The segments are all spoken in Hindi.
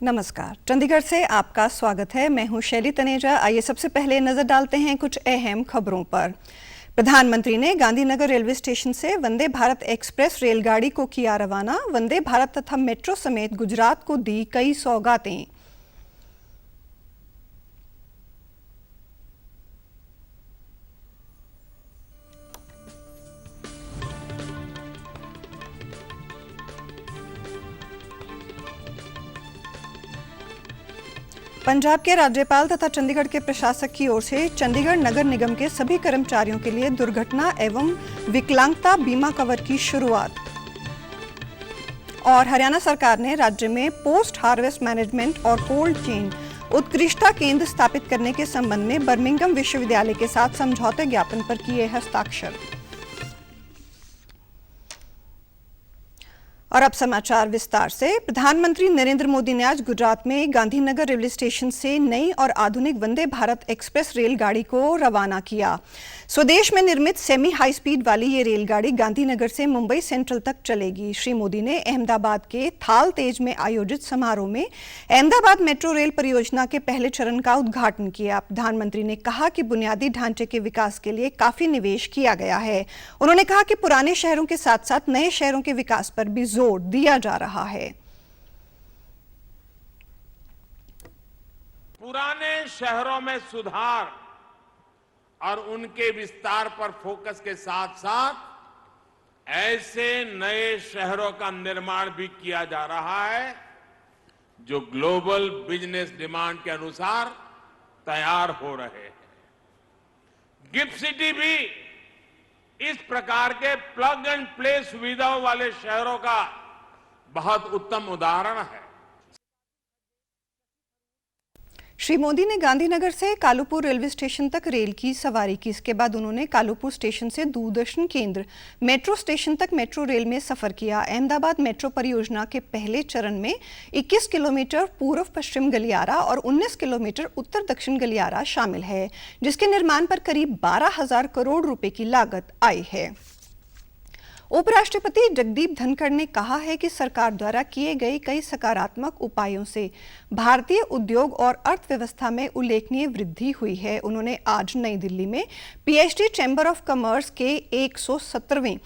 नमस्कार, चंडीगढ़ से आपका स्वागत है। मैं हूं शैली तनेजा। आइए सबसे पहले नजर डालते हैं कुछ अहम खबरों पर। प्रधानमंत्री ने गांधीनगर रेलवे स्टेशन से वंदे भारत एक्सप्रेस रेलगाड़ी को किया रवाना। वंदे भारत तथा मेट्रो समेत गुजरात को दी कई सौगातें। पंजाब के राज्यपाल तथा चंडीगढ़ के प्रशासक की ओर से चंडीगढ़ नगर निगम के सभी कर्मचारियों के लिए दुर्घटना एवं विकलांगता बीमा कवर की शुरुआत। और हरियाणा सरकार ने राज्य में पोस्ट हार्वेस्ट मैनेजमेंट और कोल्ड चेन उत्कृष्टता केंद्र स्थापित करने के संबंध में बर्मिंघम विश्वविद्यालय के साथ समझौते ज्ञापन पर किए हस्ताक्षर। और अब समाचार विस्तार से। प्रधानमंत्री नरेंद्र मोदी ने आज गुजरात में गांधीनगर रेलवे स्टेशन से नई और आधुनिक वंदे भारत एक्सप्रेस रेलगाड़ी को रवाना किया। स्वदेश में निर्मित सेमी हाई स्पीड वाली ये रेलगाड़ी गांधीनगर से मुंबई सेंट्रल तक चलेगी। श्री मोदी ने अहमदाबाद के थाल तेज में आयोजित समारोह में अहमदाबाद मेट्रो रेल परियोजना के पहले चरण का उद्घाटन किया। प्रधानमंत्री ने कहा कि बुनियादी ढांचे के विकास के लिए काफी निवेश किया गया है। उन्होंने कहा कि पुराने शहरों के साथ साथ नए शहरों के विकास पर भी जोर दिया जा रहा है। पुराने शहरों में सुधार और उनके विस्तार पर फोकस के साथ साथ ऐसे नए शहरों का निर्माण भी किया जा रहा है जो ग्लोबल बिजनेस डिमांड के अनुसार तैयार हो रहे हैं। गिफ्ट सिटी भी इस प्रकार के प्लग एंड प्ले सुविधाओं वाले शहरों का बहुत उत्तम उदाहरण है। श्री मोदी ने गांधीनगर से कालूपुर रेलवे स्टेशन तक रेल की सवारी की। इसके बाद उन्होंने कालूपुर स्टेशन से दूरदर्शन केंद्र मेट्रो स्टेशन तक मेट्रो रेल में सफर किया। अहमदाबाद मेट्रो परियोजना के पहले चरण में 21 किलोमीटर पूर्व पश्चिम गलियारा और 19 किलोमीटर उत्तर दक्षिण गलियारा शामिल है, जिसके निर्माण पर करीब 12,000 करोड़ रुपए की लागत आई है। उपराष्ट्रपति जगदीप धनखड़ ने कहा है कि सरकार द्वारा किए गए कई सकारात्मक उपायों से भारतीय उद्योग और अर्थव्यवस्था में उल्लेखनीय वृद्धि हुई है। उन्होंने आज नई दिल्ली में पीएचडी चैम्बर ऑफ कॉमर्स के 117वें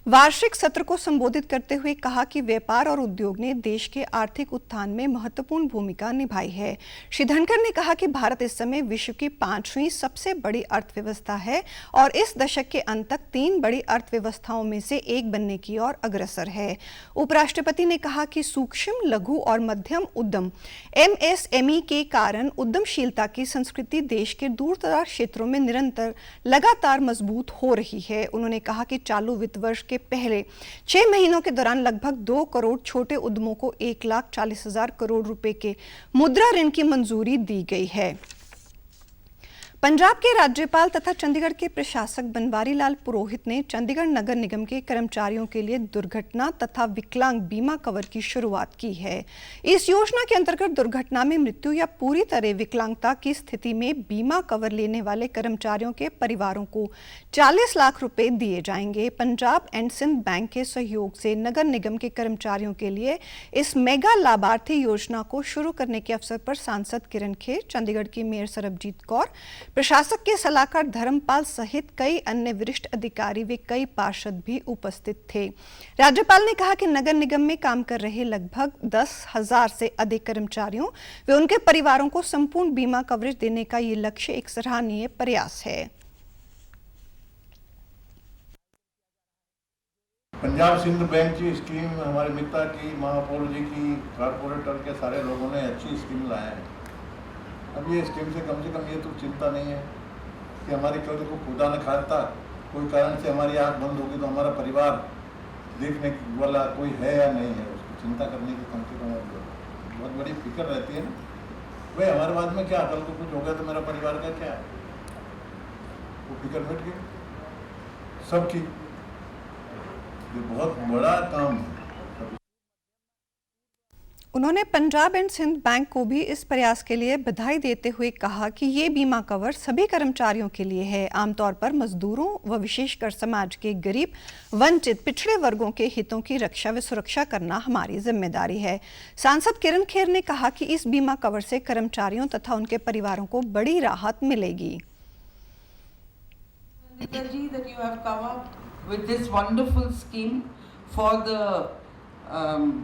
वार्षिक सत्र को संबोधित करते हुए कहा कि व्यापार और उद्योग ने देश के आर्थिक उत्थान में महत्वपूर्ण भूमिका निभाई है। श्री धनखड़ ने कहा कि भारत इस समय विश्व की 5वीं सबसे बड़ी अर्थव्यवस्था है और इस दशक के अंत तक 3 बड़ी अर्थव्यवस्थाओं में से एक बनने की ओर अग्रसर है। उपराष्ट्रपति ने कहा कि सूक्ष्म, लघु और मध्यम उद्यम एमएसएमई के कारण उद्यमशीलता की संस्कृति देश के दूरदराज क्षेत्रों में निरंतर लगातार मजबूत हो रही है। उन्होंने कहा कि चालू वित्त वर्ष के पहले 6 महीनों के दौरान लगभग 2 करोड़ छोटे उद्यमों को 1,40,000 करोड़ रुपए के मुद्रा ऋण की मंजूरी दी गई है। पंजाब के राज्यपाल तथा चंडीगढ़ के प्रशासक बनवारी लाल पुरोहित ने चंडीगढ़ नगर निगम के कर्मचारियों के लिए दुर्घटना तथा विकलांग बीमा कवर की शुरुआत की है। इस योजना के अंतर्गत दुर्घटना में मृत्यु या पूरी तरह विकलांगता की स्थिति में बीमा कवर लेने वाले कर्मचारियों के परिवारों को 40 लाख रुपए दिए जाएंगे। पंजाब एंड सिंध बैंक के सहयोग से नगर निगम के कर्मचारियों के लिए इस मेगा लाभार्थी योजना को शुरू करने के अवसर पर सांसद किरण खेर, चंडीगढ़ की मेयर सरबजीत कौर, प्रशासक के सलाहकार धर्मपाल सहित कई अन्य वरिष्ठ अधिकारी व कई पार्षद भी उपस्थित थे। राज्यपाल ने कहा कि नगर निगम में काम कर रहे लगभग 10,000 से अधिक कर्मचारियों व उनके परिवारों को संपूर्ण बीमा कवरेज देने का ये लक्ष्य एक सराहनीय प्रयास है। पंजाब सिंध बैंक की स्कीम हमारे मित्ता की, महापौर जी की, कारपोरेटर के सारे लोगों ने अच्छी स्कीम लाया है। अब ये स्कीम से कम ये तो चिंता नहीं है कि हमारी कभी को खुदा न खास्ता कोई कारण से हमारी आँख बंद होगी तो हमारा परिवार देखने वाला कोई है या नहीं है, उसकी चिंता करने की कम से कम बहुत बड़ी फिक्र रहती है ना। भाई हमारे बाद में क्या, कल को कुछ हो गया तो मेरा परिवार का क्या है, वो फिक्र मिट गई सबकी। ये बहुत बड़ा काम है। उन्होंने पंजाब एंड सिंध बैंक को भी इस प्रयास के लिए बधाई देते हुए कहा कि ये बीमा कवर सभी कर्मचारियों के लिए है। आमतौर पर मजदूरों व विशेषकर समाज के गरीब, वंचित, पिछड़े वर्गों के हितों की रक्षा व सुरक्षा करना हमारी जिम्मेदारी है। सांसद किरण खेर ने कहा कि इस बीमा कवर से कर्मचारियों तथा उनके परिवारों को बड़ी राहत मिलेगी।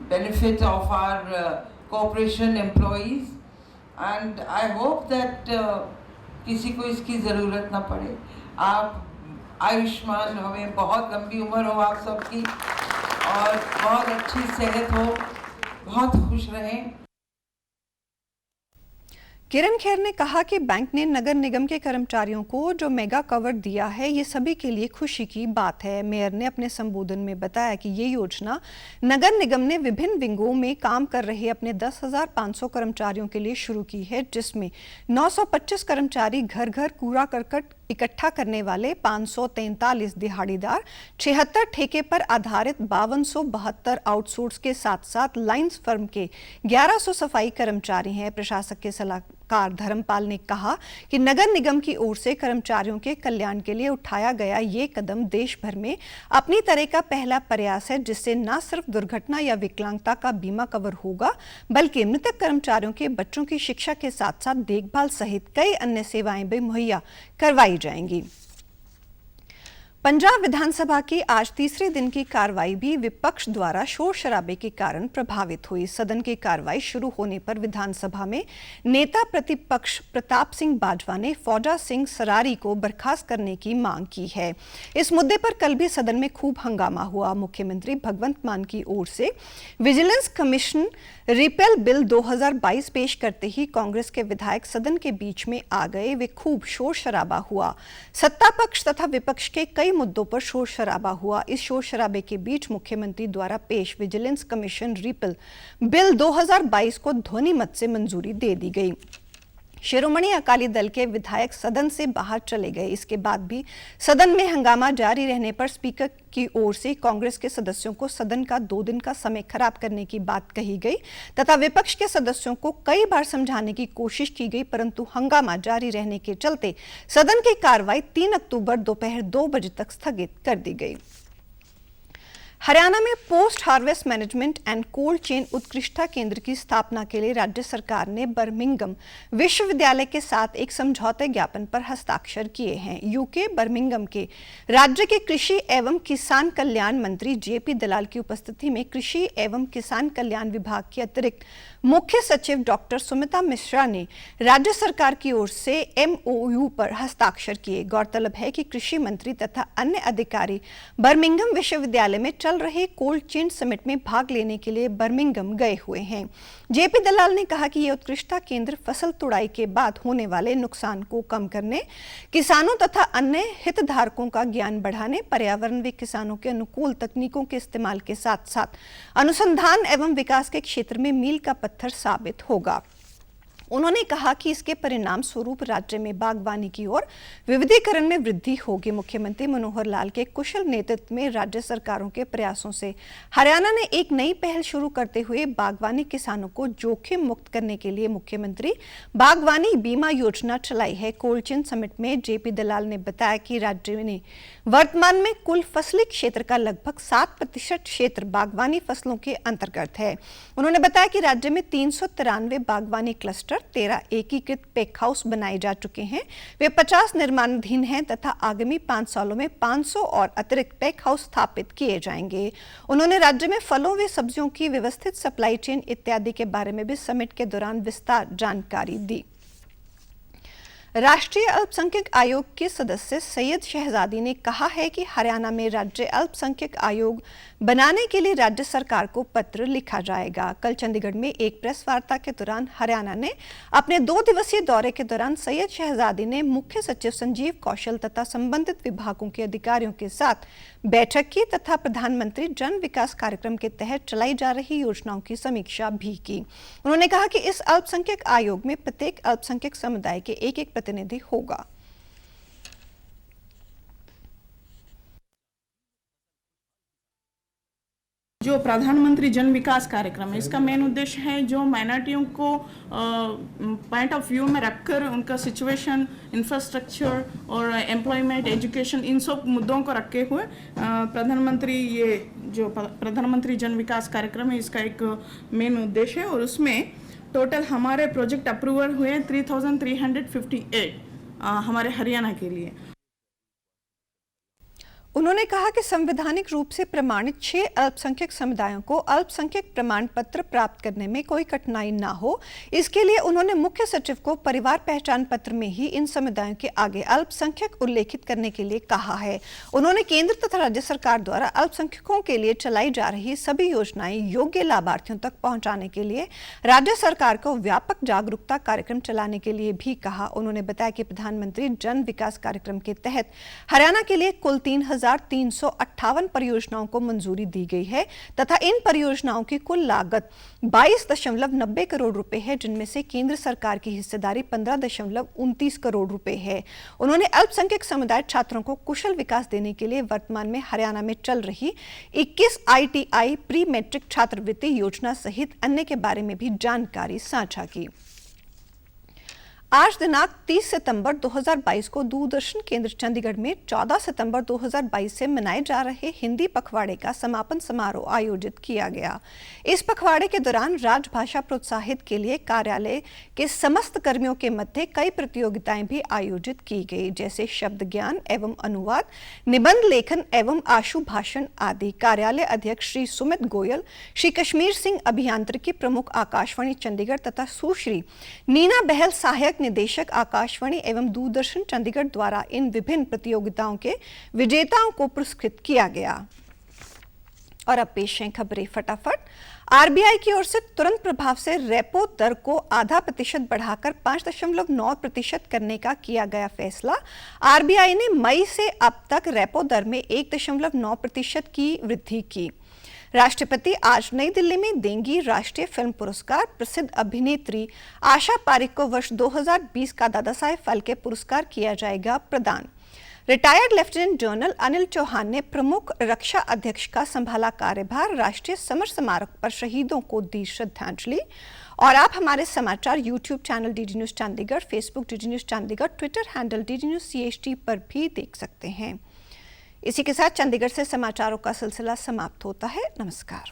benefit of our corporation employees, and I hope that किसी को इसकी ज़रूरत ना पड़े। आप आयुष्मान, हमें बहुत लंबी उम्र हो आप सबकी और बहुत अच्छी सेहत हो, बहुत खुश रहें। किरण खेर ने कहा कि बैंक ने नगर निगम के कर्मचारियों को जो मेगा कवर दिया है, ये सभी के लिए खुशी की बात है। मेयर ने अपने संबोधन में बताया कि ये योजना नगर निगम ने विभिन्न विंगों में काम कर रहे अपने 10,500 कर्मचारियों के लिए शुरू की है, जिसमें 925 कर्मचारी घर घर कूड़ा करकट इकट्ठा करने वाले, 543 दिहाड़ीदार, 76 ठेके पर आधारित, 5272 आउटसोर्स के साथ साथ लाइंस फर्म के 1100 सफाई कर्मचारी हैं। प्रशासक के सलाहकार धर्मपाल ने कहा कि नगर निगम की ओर से कर्मचारियों के कल्याण के लिए उठाया गया ये कदम देश भर में अपनी तरह का पहला प्रयास है, जिससे न सिर्फ दुर्घटना या विकलांगता का बीमा कवर होगा, बल्कि मृतक कर्मचारियों के बच्चों की शिक्षा के साथ साथ देखभाल सहित कई अन्य सेवाएं भी मुहैया करवाई जाएंगी। पंजाब विधानसभा की आज तीसरे दिन की कार्रवाई भी विपक्ष द्वारा शोर शराबे के कारण प्रभावित हुई। सदन की कार्रवाई शुरू होने पर विधानसभा में नेता प्रतिपक्ष प्रताप सिंह बाजवा ने फौजा सिंह सरारी को बर्खास्त करने की मांग की है। इस मुद्दे पर कल भी सदन में खूब हंगामा हुआ। मुख्यमंत्री भगवंत मान की ओर से विजिलेंस कमीशन रिपेल बिल 2022 पेश करते ही कांग्रेस के विधायक सदन के बीच में आ गए। वे खूब शोर शराबा हुआ। सत्ता पक्ष तथा विपक्ष के कई मुद्दों पर शोर शराबा हुआ। इस शोर शराबे के बीच मुख्यमंत्री द्वारा पेश विजिलेंस कमीशन रिपेल बिल 2022 को ध्वनि मत से मंजूरी दे दी गई। शिरोमणि अकाली दल के विधायक सदन से बाहर चले गए। इसके बाद भी सदन में हंगामा जारी रहने पर स्पीकर की ओर से कांग्रेस के सदस्यों को सदन का 2 दिन का समय खराब करने की बात कही गई तथा विपक्ष के सदस्यों को कई बार समझाने की कोशिश की गई, परंतु हंगामा जारी रहने के चलते सदन की कार्रवाई 3 अक्टूबर दोपहर 2 बजे तक स्थगित कर दी गई। हरियाणा में post harvest management and cold chain उत्कृष्टता केंद्र की स्थापना के लिए राज्य सरकार ने बर्मिंघम विश्वविद्यालय के साथ एक समझौते ज्ञापन पर हस्ताक्षर किए हैं। यूके बर्मिंघम के राज्य के कृषि एवं किसान कल्याण मंत्री जेपी दलाल की उपस्थिति में कृषि एवं किसान कल्याण विभाग के अतिरिक्त मुख्य सचिव डॉक्टर सुमिता मिश्रा ने राज्य सरकार की ओर से MOU पर हस्ताक्षर किए। गौरतलब है कि कृषि मंत्री तथा अन्य अधिकारी बर्मिंघम विश्वविद्यालय में चल रहे कोल्ड चेन समिट में भाग लेने के लिए बर्मिंघम गए हुए हैं। जेपी दलाल ने कहा कि यह उत्कृष्टता केंद्र फसल तुड़ाई के बाद होने वाले नुकसान को कम करने, किसानों तथा अन्य हितधारकों का ज्ञान बढ़ाने, पर्यावरण व किसानों के अनुकूल तकनीकों के इस्तेमाल के साथ साथ अनुसंधान एवं विकास के क्षेत्र में मील का पत्थर साबित होगा। उन्होंने कहा कि इसके परिणाम स्वरूप राज्य में बागवानी की ओर विविधीकरण में वृद्धि होगी। मुख्यमंत्री मनोहर लाल के कुशल नेतृत्व में राज्य सरकारों के प्रयासों से हरियाणा ने एक नई पहल शुरू करते हुए बागवानी किसानों को जोखिम मुक्त करने के लिए मुख्यमंत्री बागवानी बीमा योजना चलाई है। कोल्ड चेन समिट में जेपी दलाल ने बताया कि राज्य ने वर्तमान में कुल फसली क्षेत्र का लगभग 7% क्षेत्र बागवानी फसलों के अंतर्गत है। उन्होंने बताया कि राज्य में 393 बागवानी क्लस्टर, 13 एकीकृत पैक हाउस बनाए जा चुके हैं। वे 50 निर्माणाधीन हैं तथा आगामी 5 सालों में 500 और अतिरिक्त पैक हाउस स्थापित किए जाएंगे। उन्होंने राज्य में फलों व सब्जियों की व्यवस्थित सप्लाई चेन इत्यादि के बारे में भी समिट के दौरान विस्तार जानकारी दी। राष्ट्रीय अल्पसंख्यक आयोग के सदस्य सैयद शहजादी ने कहा है कि हरियाणा में राज्य अल्पसंख्यक आयोग बनाने के लिए राज्य सरकार को पत्र लिखा जाएगा। कल चंडीगढ़ में एक प्रेस वार्ता के दौरान हरियाणा ने अपने 2 दिवसीय दौरे के दौरान सैयद शहजादी ने मुख्य सचिव संजीव कौशल तथा संबंधित विभागों के अधिकारियों के साथ बैठक की तथा प्रधानमंत्री जन विकास कार्यक्रम के तहत चलाई जा रही योजनाओं की समीक्षा भी की। उन्होंने कहा कि इस अल्पसंख्यक आयोग में प्रत्येक अल्पसंख्यक समुदाय के एक प्रतिनिधि होगा। जो जो प्रधानमंत्री जन विकास कार्यक्रम है, इसका मेन उद्देश्य है जो माइनॉरिटियों को पॉइंट ऑफ व्यू में रखकर उनका सिचुएशन, इंफ्रास्ट्रक्चर और एम्प्लॉयमेंट, एजुकेशन, इन सब मुद्दों को रखे हुए प्रधानमंत्री जन विकास कार्यक्रम है, इसका एक मेन उद्देश्य है। और उसमें टोटल हमारे प्रोजेक्ट अप्रूवल हुए 3358 हमारे हरियाणा के लिए। उन्होंने कहा कि संवैधानिक रूप से प्रमाणित 6 अल्पसंख्यक समुदायों को अल्पसंख्यक प्रमाण पत्र प्राप्त करने में कोई कठिनाई ना हो, इसके लिए उन्होंने मुख्य सचिव को परिवार पहचान पत्र में ही इन समुदायों के आगे अल्पसंख्यक उल्लेखित करने के लिए कहा है। उन्होंने केंद्र तथा राज्य सरकार द्वारा अल्पसंख्यकों के लिए चलाई जा रही सभी योजनाएं योग्य लाभार्थियों तक पहुंचाने के लिए राज्य सरकार को व्यापक जागरूकता कार्यक्रम चलाने के लिए भी कहा। उन्होंने बताया कि प्रधानमंत्री जन विकास कार्यक्रम के तहत हरियाणा के लिए कुल 3,358 परियोजनाओं को मंजूरी दी गई है तथा इन परियोजनाओं की कुल लागत 22.90 करोड़ रुपए है, जिनमें से केंद्र सरकार की हिस्सेदारी 15.29 करोड़ रुपए है। उन्होंने अल्पसंख्यक समुदाय छात्रों को कुशल विकास देने के लिए वर्तमान में हरियाणा में चल रही 21 ITI प्री मैट्रिक छात्रवृत्ति योजना सहित अन्य के बारे में भी जानकारी साझा की। आज दिनांक 30 सितंबर 2022 को दूरदर्शन केंद्र चंडीगढ़ में 14 सितंबर 2022 से मनाए जा रहे हिंदी पखवाड़े का समापन समारोह आयोजित किया गया। इस पखवाड़े के दौरान राजभाषा प्रोत्साहित के लिए कार्यालय के समस्त कर्मियों के मध्य कई प्रतियोगिताएं भी आयोजित की गई, जैसे शब्द ज्ञान एवं अनुवाद, निबंध लेखन एवं आशु भाषण आदि। कार्यालय अध्यक्ष श्री सुमित गोयल, श्री कश्मीर सिंह अभियांत्रिकी प्रमुख आकाशवाणी चंडीगढ़ तथा सुश्री नीना बहल सहायक निदेशक आकाशवाणी एवं दूरदर्शन चंडीगढ़ द्वारा इन विभिन्न प्रतियोगिताओं के विजेताओं को पुरस्कृत किया गया। और अब पेश हैं खबरें फटाफट। आरबीआई की ओर से तुरंत प्रभाव से रेपो दर को आधा प्रतिशत बढ़ाकर 5.9% करने का किया गया फैसला। आरबीआई ने मई से अब तक रेपो दर में 1.9% की वृद्धि की। राष्ट्रपति आज नई दिल्ली में देंगी राष्ट्रीय फिल्म पुरस्कार। प्रसिद्ध अभिनेत्री आशा पारिक को वर्ष 2020 का दादा साहेब फाल्के पुरस्कार किया जाएगा प्रदान। Retired lieutenant general Anil Chauhan ने प्रमुख रक्षा अध्यक्ष का संभाला कार्यभार। राष्ट्रीय समर स्मारक पर शहीदों को दी श्रद्धांजलि। और आप हमारे समाचार YouTube channel DD news Chandigarh, Facebook DD news Chandigarh, Twitter handle DD news CHT पर भी देख सकते हैं। इसी के साथ चंडीगढ़ से समाचारों का सिलसिला समाप्त होता है। नमस्कार।